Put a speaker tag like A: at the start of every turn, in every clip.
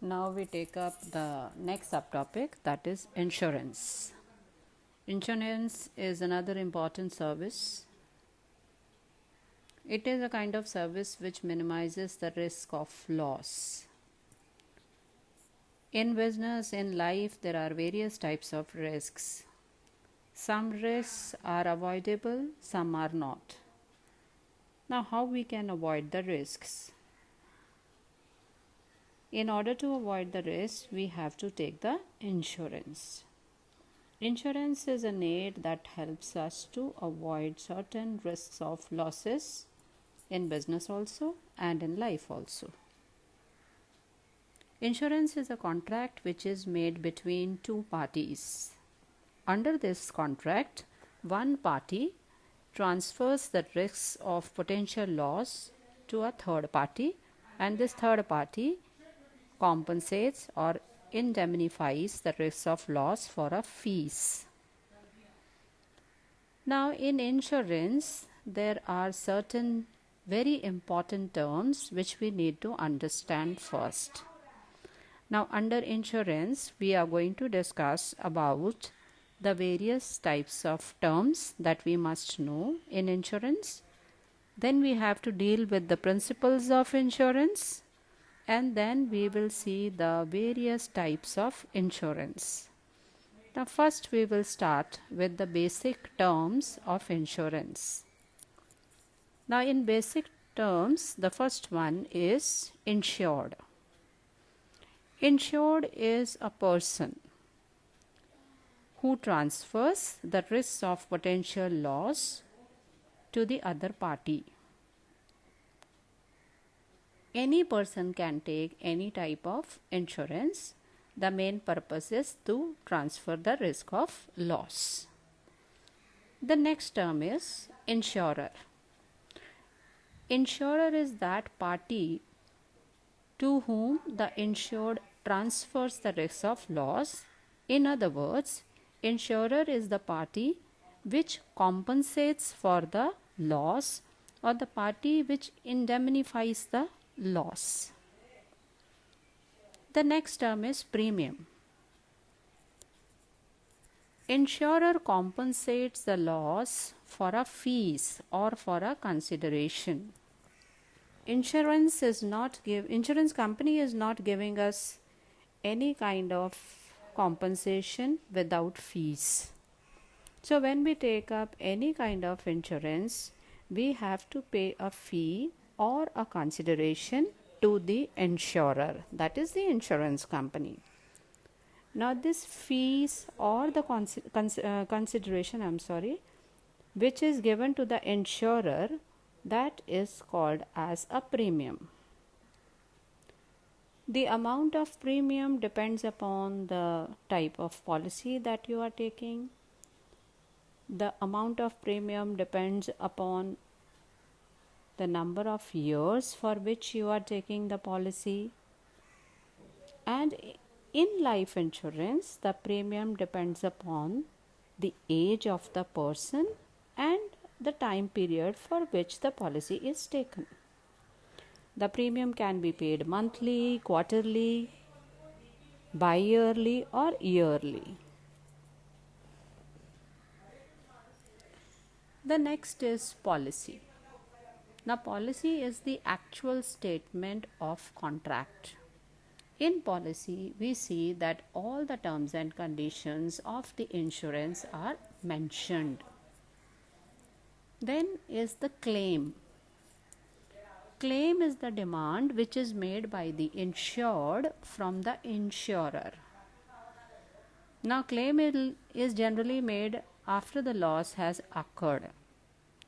A: Now we take up the next subtopic, that is insurance. Insurance is another important service. It is a kind of service which minimizes the risk of loss. In business, in life, there are various types of risks. Some risks are avoidable, some are not. Now, how we can avoid the risks? In order to avoid the risk, we have to take the insurance. Insurance is an aid that helps us to avoid certain risks of losses in business also and in life also. Insurance is a contract which is made between two parties. Under this contract, one party transfers the risks of potential loss to a third party, and this third party compensates or indemnifies the risk of loss for a fees. Now, in insurance, there are certain very important terms which we need to understand first. Now, under insurance, we are going to discuss about the various types of terms that we must know in insurance. Then we have to deal with the principles of insurance, and then we will see the various types of insurance. Now, first we will start with the basic terms of insurance. Now, in basic terms, the first one is insured. Insured is a person who transfers the risks of potential loss to the other party. Any person can take any type of insurance. The main purpose is to transfer the risk of loss. The next term is insurer. Insurer is that party to whom the insured transfers the risk of loss. In other words, insurer is the party which compensates for the loss or the party which indemnifies the loss. The next term is premium. Insurer compensates the loss for a fees or for a consideration. Insurance company is not giving us any kind of compensation without fees. So when we take up any kind of insurance, we have to pay a fee or a consideration to the insurer, that is the insurance company. Now this fees or the consideration which is given to the insurer, that is called as a premium. The amount of premium depends upon the type of policy that you are taking. The amount of premium depends upon the number of years for which you are taking the policy. And in life insurance, the premium depends upon the age of the person and the time period for which the policy is taken. The premium can be paid monthly, quarterly, bi-yearly or yearly. The next is policy. Now, policy is the actual statement of contract. In policy, we see that all the terms and conditions of the insurance are mentioned. Then is the claim. Claim is the demand which is made by the insured from the insurer. Now, claim is generally made after the loss has occurred.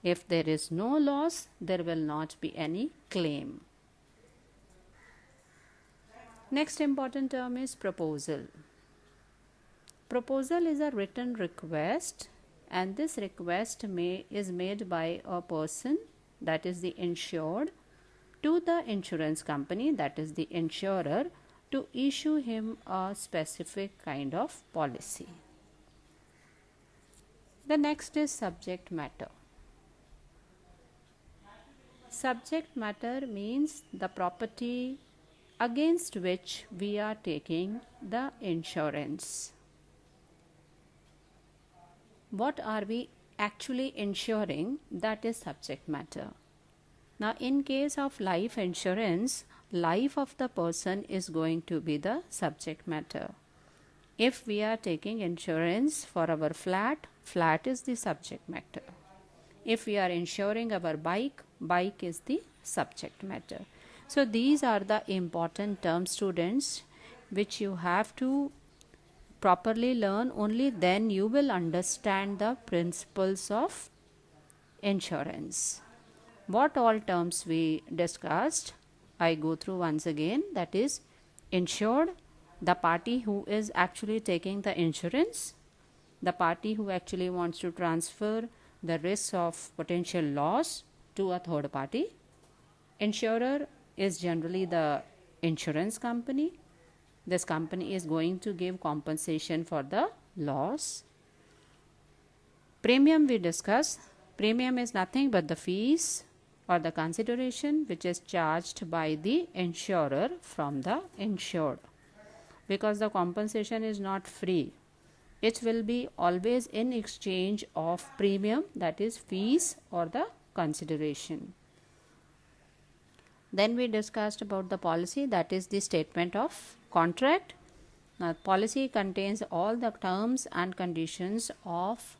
A: If there is no loss, there will not be any claim. Next important term is proposal. Proposal is a written request, and this request is made by a person, that is the insured, to the insurance company, that is the insurer, to issue him a specific kind of policy. The next is subject matter. Subject matter means the property against which we are taking the insurance. What are we actually insuring? That is subject matter. Now, in case of life insurance, life of the person is going to be the subject matter. If we are taking insurance for our flat, flat is the subject matter. If we are insuring our bike, bike is the subject matter. So these are the important terms, students, which you have to properly learn. Only then you will understand the principles of insurance. What all terms we discussed, I go through once again. That is insured, the party who is actually taking the insurance, the party who actually wants to transfer the risk of potential loss to a third party. Insurer is generally the insurance company. This company is going to give compensation for the loss. Premium we discuss. Premium is nothing but the fees or the consideration which is charged by the insurer from the insured. Because the compensation is not free, it will be always in exchange of premium, that is fees or the consideration. Then we discussed about the policy, that is the statement of contract. Now, policy contains all the terms and conditions of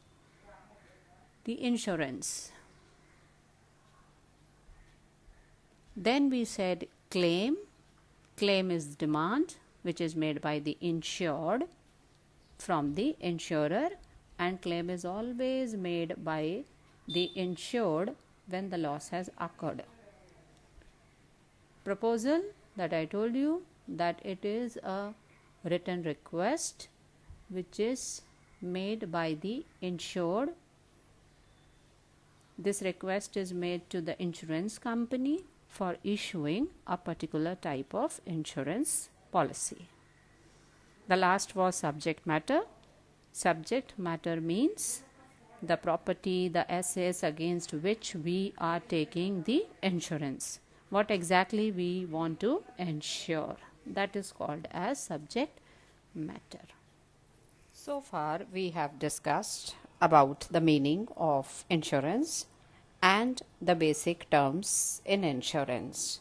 A: the insurance. Then we said claim. Claim is demand which is made by the insured from the insurer, and claim is always made by the insured when the loss has occurred. Proposal, that I told you that it is a written request which is made by the insured. This request is made to the insurance company for issuing a particular type of insurance policy. The last was subject matter. Subject matter means the property, the assets against which we are taking the insurance. What exactly we want to insure, that is called as subject matter. So far we have discussed about the meaning of insurance and the basic terms in insurance.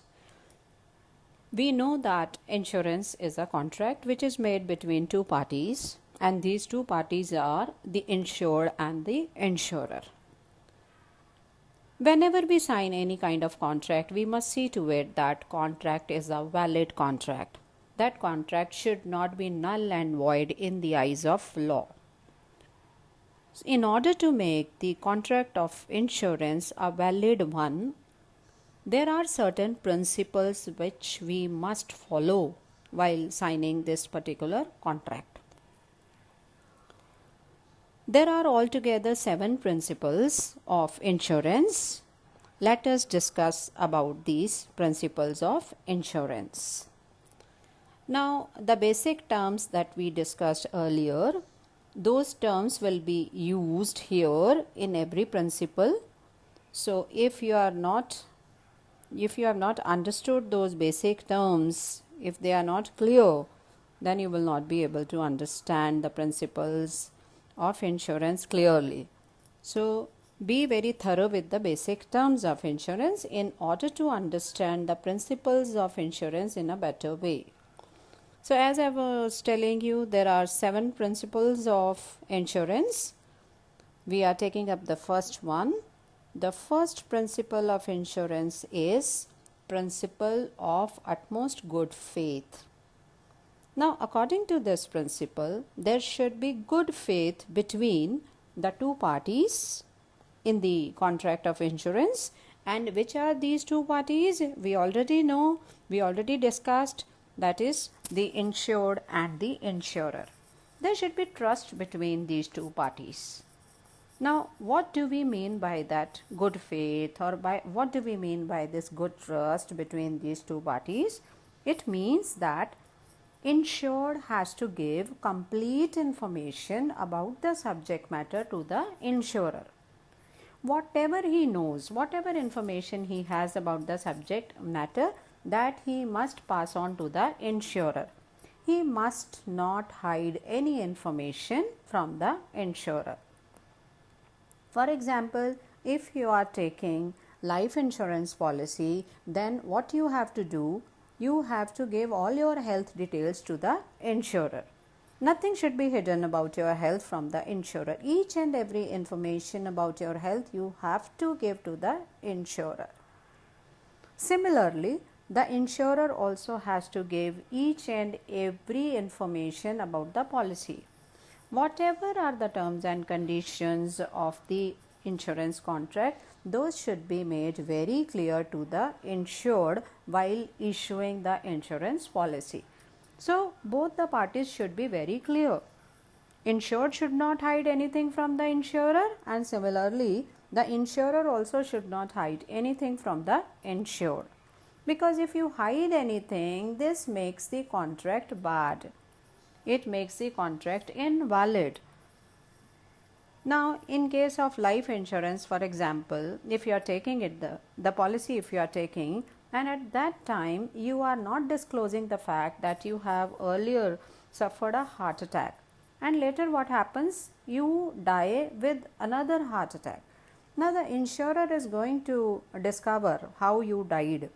A: We know that insurance is a contract which is made between two parties, and these two parties are the insured and the insurer. Whenever we sign any kind of contract, we must see to it that contract is a valid contract. That contract should not be null and void in the eyes of law. In order to make the contract of insurance a valid one, there are certain principles which we must follow while signing this particular contract. There are altogether 7 principles of insurance. Let us discuss about these principles of insurance. Now, the basic terms that we discussed earlier, those terms will be used here in every principle. So, if you have not understood those basic terms, if they are not clear, then you will not be able to understand the principles of insurance clearly. So, be very thorough with the basic terms of insurance in order to understand the principles of insurance in a better way. So, as I was telling you, there are 7 principles of insurance. We are taking up the first one. The first principle of insurance is principle of utmost good faith. Now, according to this principle, there should be good faith between the two parties in the contract of insurance. And which are these two parties? We already know, we already discussed, that is the insured and the insurer. There should be trust between these two parties. Now, what do we mean by that good faith, or by what do we mean by this good trust between these two parties? It means that insured has to give complete information about the subject matter to the insurer. Whatever he knows, whatever information he has about the subject matter, that he must pass on to the insurer. He must not hide any information from the insurer. For example, if you are taking life insurance policy, then what you have to do, you have to give all your health details to the insurer. Nothing should be hidden about your health from the insurer. Each and every information about your health you have to give to the insurer. Similarly, the insurer also has to give each and every information about the policy. Whatever are the terms and conditions of the insurance contract, those should be made very clear to the insured while issuing the insurance policy. So, both the parties should be very clear. Insured should not hide anything from the insurer, and similarly, the insurer also should not hide anything from the insured. Because if you hide anything, this makes the contract bad. It makes the contract invalid. Now, in case of life insurance, for example, if you are taking it, the policy if you are taking, and at that time you are not disclosing the fact that you have earlier suffered a heart attack, and later what happens? You die with another heart attack. Now, the insurer is going to discover how you died.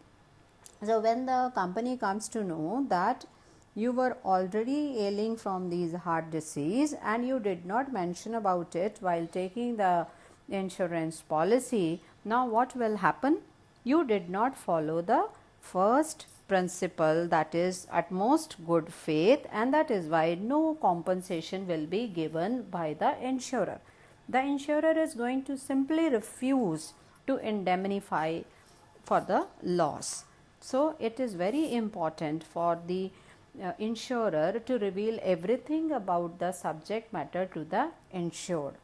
A: So, when the company comes to know that you were already ailing from these heart disease and you did not mention about it while taking the insurance policy, now what will happen? You did not follow the first principle, that is utmost good faith, and that is why no compensation will be given by the insurer. The insurer is going to simply refuse to indemnify for the loss. So, it is very important for the insurer to reveal everything about the subject matter to the insured.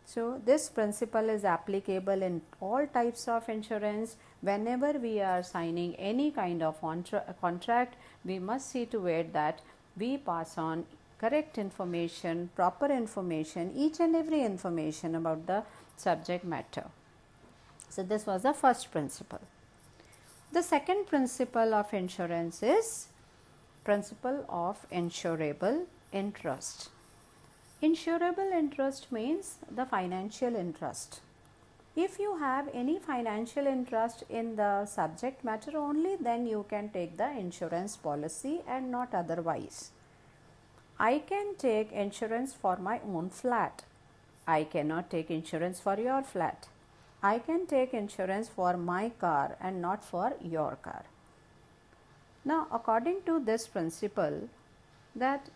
A: So, this principle is applicable in all types of insurance. Whenever we are signing any kind of contract, we must see to it that we pass on correct information, proper information, each and every information about the subject matter. So, this was the first principle. The second principle of insurance is principle of insurable interest. Insurable interest means the financial interest. If you have any financial interest in the subject matter only, then you can take the insurance policy and not otherwise. I can take insurance for my own flat. I cannot take insurance for your flat. I can take insurance for my car and not for your car. Now, according to this principle, that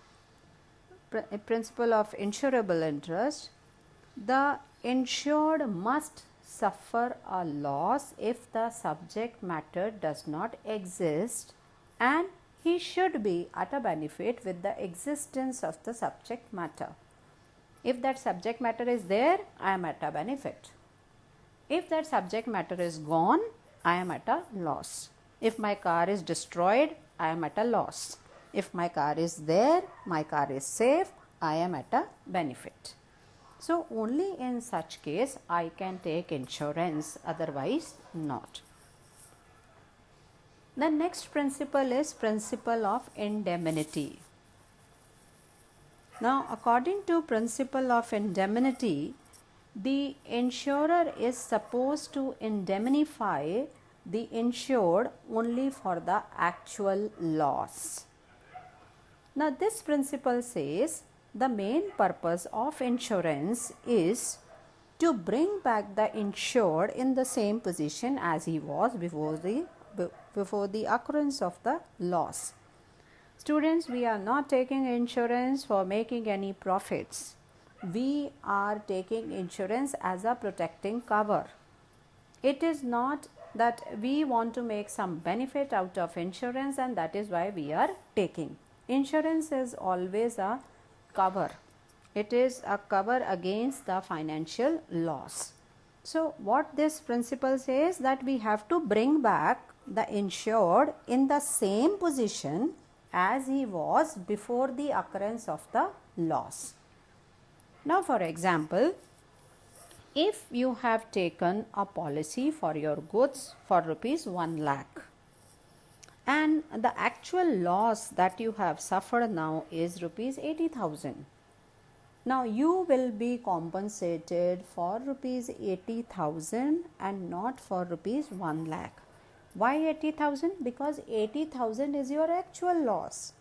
A: principle of insurable interest, the insured must suffer a loss if the subject matter does not exist, and he should be at a benefit with the existence of the subject matter. If that subject matter is there, I am at a benefit. If that subject matter is gone, I am at a loss. If my car is destroyed, I am at a loss. If my car is there, my car is safe, I am at a benefit. So, only in such case I can take insurance, otherwise not. The next principle is principle of indemnity. Now, according to principle of indemnity, the insurer is supposed to indemnify the insured only for the actual loss. Now, this principle says the main purpose of insurance is to bring back the insured in the same position as he was before the occurrence of the loss. Students, we are not taking insurance for making any profits. We are taking insurance as a protecting cover. It is not that we want to make some benefit out of insurance and that is why we are taking. Insurance is always a cover. It is a cover against the financial loss. So, what this principle says, that we have to bring back the insured in the same position as he was before the occurrence of the loss. Now, for example, if you have taken a policy for your goods for rupees 1 lakh and the actual loss that you have suffered now is rupees 80,000. Now you will be compensated for rupees 80,000 and not for rupees 1 lakh. Why 80,000? Because 80,000 is your actual loss.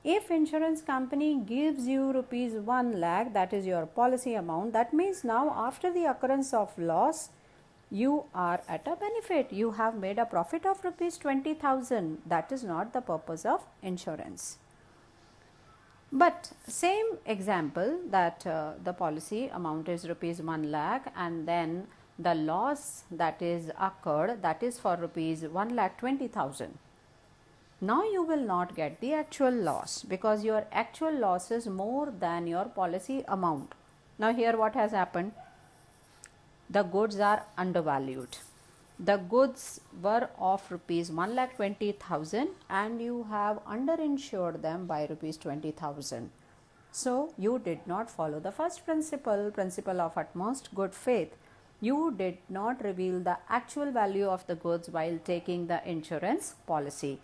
A: If insurance company gives you rupees 1 lakh, that is your policy amount, that means now after the occurrence of loss, you are at a benefit. You have made a profit of rupees 20,000. That is not the purpose of insurance. But same example that the policy amount is rupees 1 lakh and then the loss that is occurred, that is for rupees 1,20,000. Now you will not get the actual loss because your actual loss is more than your policy amount. Now here what has happened? The goods are undervalued. The goods were of rupees 1,20,000 and you have underinsured them by rupees 20,000. So you did not follow the first principle of utmost good faith. You did not reveal the actual value of the goods while taking the insurance policy.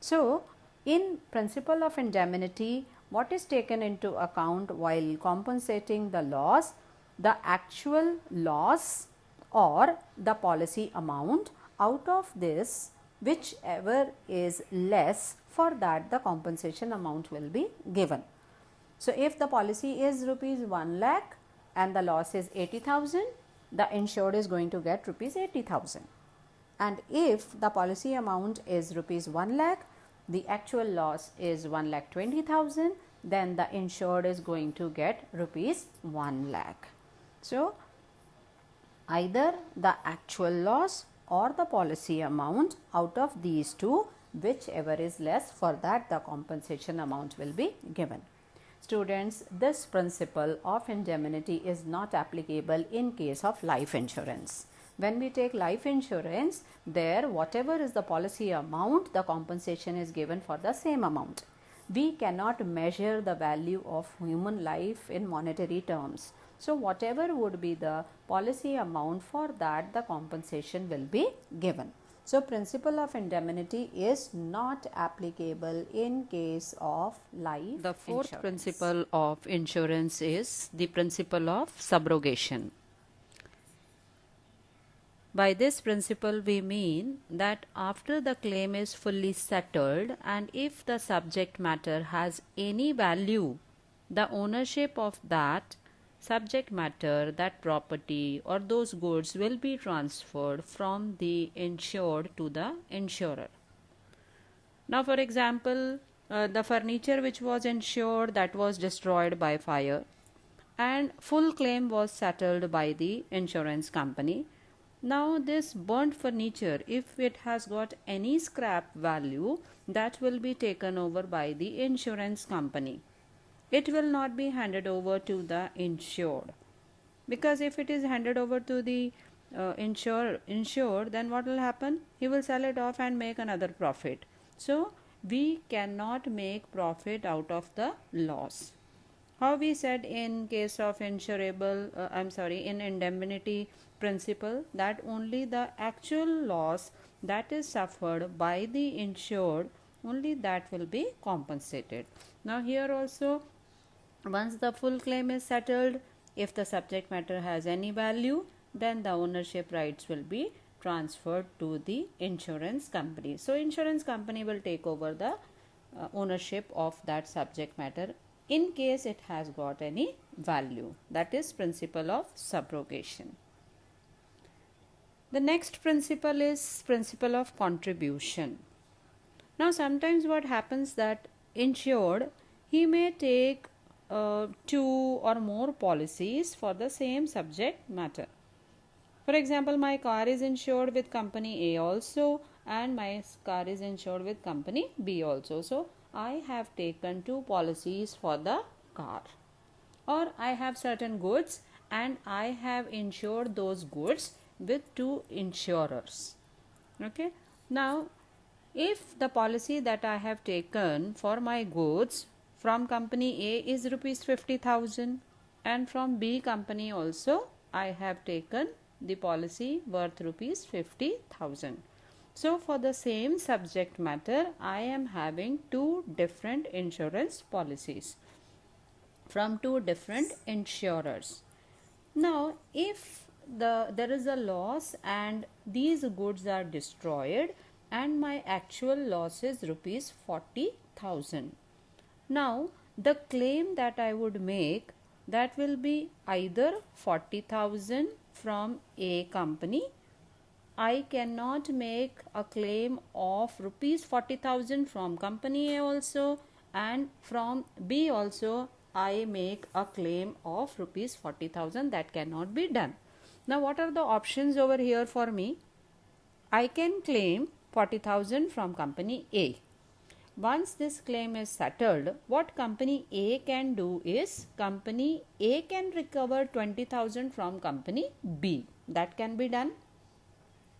A: So in principle of indemnity, what is taken into account while compensating the loss? The actual loss or the policy amount. Out of this, whichever is less, for that the compensation amount will be given. So if the policy is rupees 1 lakh and the loss is 80,000, the insured is going to get rupees 80,000. And if the policy amount is rupees 1 lakh, the actual loss is 1,20,000, then the insured is going to get rupees 1 lakh. So either the actual loss or the policy amount, out of these two, whichever is less, for that the compensation amount will be given. Students, this principle of indemnity is not applicable in case of life insurance. When we take life insurance, there whatever is the policy amount, the compensation is given for the same amount. We cannot measure the value of human life in monetary terms. So whatever would be the policy amount, for that the compensation will be given. So principle of indemnity is not applicable in case of life. The fourth principle of insurance is the principle of subrogation. By this principle we mean that after the claim is fully settled and if the subject matter has any value, the ownership of that subject matter, that property or those goods will be transferred from the insured to the insurer. Now for example, the furniture which was insured, that was destroyed by fire and full claim was settled by the insurance company. Now this burnt furniture, if it has got any scrap value, that will be taken over by the insurance company. It will not be handed over to the insured, because if it is handed over to the insured, then what will happen? He will sell it off and make another profit. So we cannot make profit out of the loss. How we said in case of in indemnity principle, that only the actual loss that is suffered by the insured, only that will be compensated. Now here also, once the full claim is settled, if the subject matter has any value, then the ownership rights will be transferred to the insurance company. So insurance company will take over the ownership of that subject matter in case it has got any value. That is principle of subrogation. The next principle is principle of contribution. Now sometimes what happens that insured, he may take 2 or more policies for the same subject matter. For example, my car is insured with company A also and my car is insured with company B also. So I have taken 2 policies for the car. Or I have certain goods and I have insured those goods with 2 insurers. Okay. Now if the policy that I have taken for my goods from company A is rupees 50,000 and from B company also I have taken the policy worth rupees 50,000. So for the same subject matter, I am having two different insurance policies from two different insurers. Now, if there is a loss and these goods are destroyed and my actual loss is rupees 40,000. Now, the claim that I would make, that will be either 40,000 from A company. I cannot make a claim of rupees 40,000 from company A also, and from B also I make a claim of rupees 40,000. That cannot be done. Now what are the options over here for me? I can claim 40,000 from company A. Once this claim is settled, what company A can do is, company A can recover 20,000 from company B. That can be done.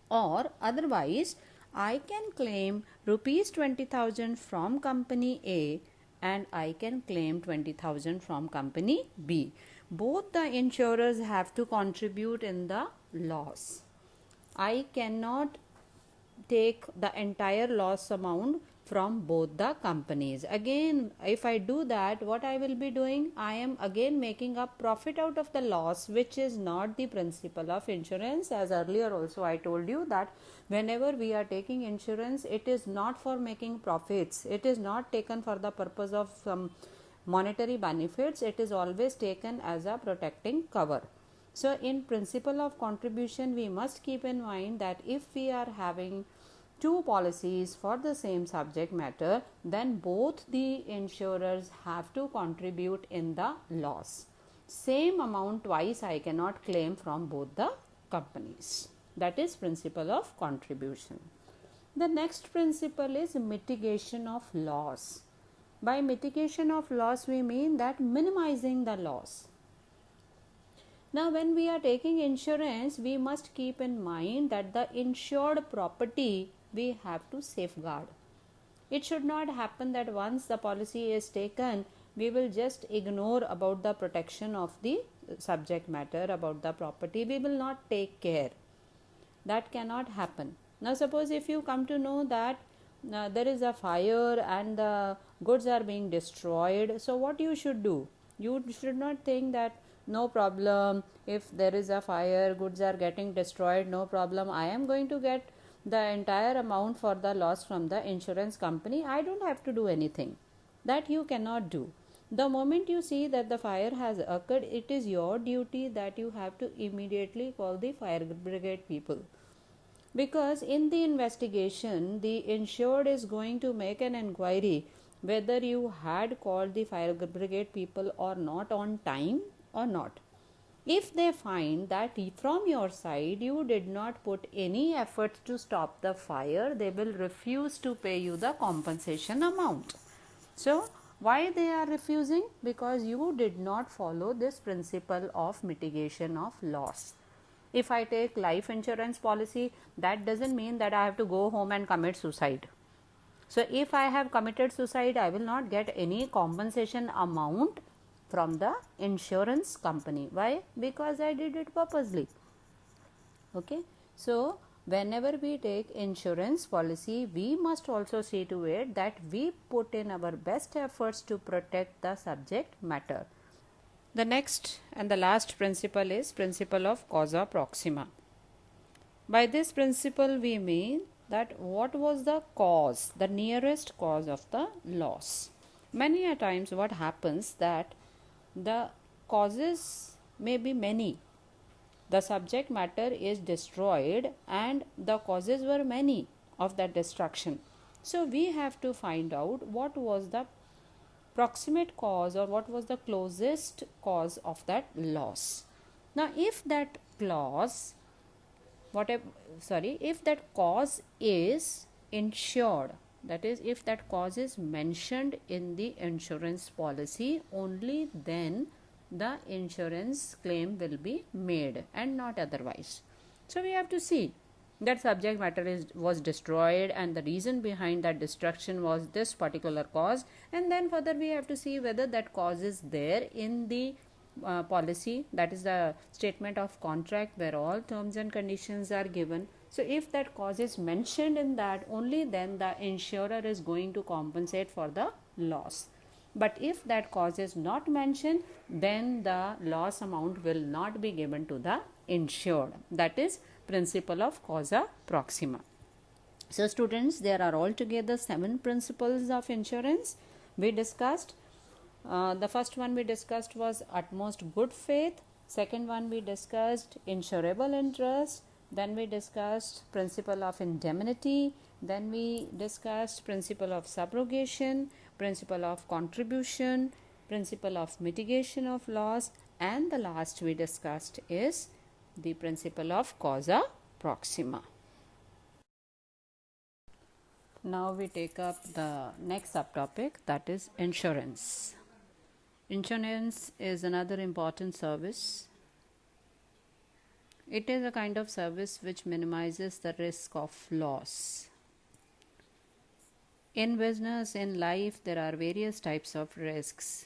A: Or otherwise, I can claim rupees 20,000 from company A and I can claim 20,000 from company B. Both the insurers have to contribute in the loss. I cannot take the entire loss amount from both the companies. Again, if I do that, what I will be doing, I am again making a profit out of the loss, which is not the principle of insurance. As earlier also I told you that whenever we are taking insurance, it is not for making profits. It is not taken for the purpose of some monetary benefits. It is always taken as a protecting cover. So in principle of contribution, we must keep in mind that if we are having two policies for the same subject matter, then both the insurers have to contribute in the loss. Same amount twice I cannot claim from both the companies. That is principle of contribution. The next principle is mitigation of loss. By mitigation of loss, we mean that minimizing the loss. Now, when we are taking insurance, we must keep in mind that the insured property we have to safeguard. It should not happen that once the policy is taken, we will just ignore about the protection of the subject matter, about the property. We will not take care. That cannot happen. Now, suppose if you come to know that there is a fire and the goods are being destroyed, so what you should do? You should not think that no problem, if there is a fire, goods are getting destroyed, no problem, I am going to get the entire amount for the loss from the insurance company. I don't have to do anything. That you cannot do. The moment you see that the fire has occurred, it is your duty that you have to immediately call the fire brigade people. Because in the investigation, the insured is going to make an inquiry whether you had called the fire brigade people or not on time or not. If they find that from your side you did not put any effort to stop the fire, they will refuse to pay you the compensation amount. So, why they are refusing? Because you did not follow this principle of mitigation of loss. If I take life insurance policy, that doesn't mean that I have to go home and commit suicide. So, if I have committed suicide, I will not get any compensation amount from the insurance company. Why? Because I did it purposely. Okay. So, whenever we take insurance policy, we must also see to it that we put in our best efforts to protect the subject matter. The next and the last principle is principle of causa proxima. By this principle, we mean that what was the cause, the nearest cause of the loss. Many a times what happens that the causes may be many. The subject matter is destroyed and the causes were many of that destruction. So we have to find out what was the proximate cause or what was the closest cause of that loss. Now if that if that cause is insured, that is, if that cause is mentioned in the insurance policy, only then the insurance claim will be made and not otherwise. So we have to see that subject matter was destroyed and the reason behind that destruction was this particular cause, and then further we have to see whether that cause is there in the policy, that is the statement of contract where all terms and conditions are given. So if that cause is mentioned in that, only then the insurer is going to compensate for the loss. But if that cause is not mentioned, then the loss amount will not be given to the insured. That is principle of causa proxima. So students, there are altogether 7 principles of insurance we discussed. The first one we discussed was utmost good faith. Second one we discussed insurable interest. Then we discussed principle of indemnity. Then we discussed principle of subrogation, principle of contribution, principle of mitigation of loss, and the last we discussed is the principle of causa proxima. Now we take up the next subtopic, that is insurance. Insurance is another important service. It is a kind of service which minimizes the risk of loss. In business, in life, there are various types of risks.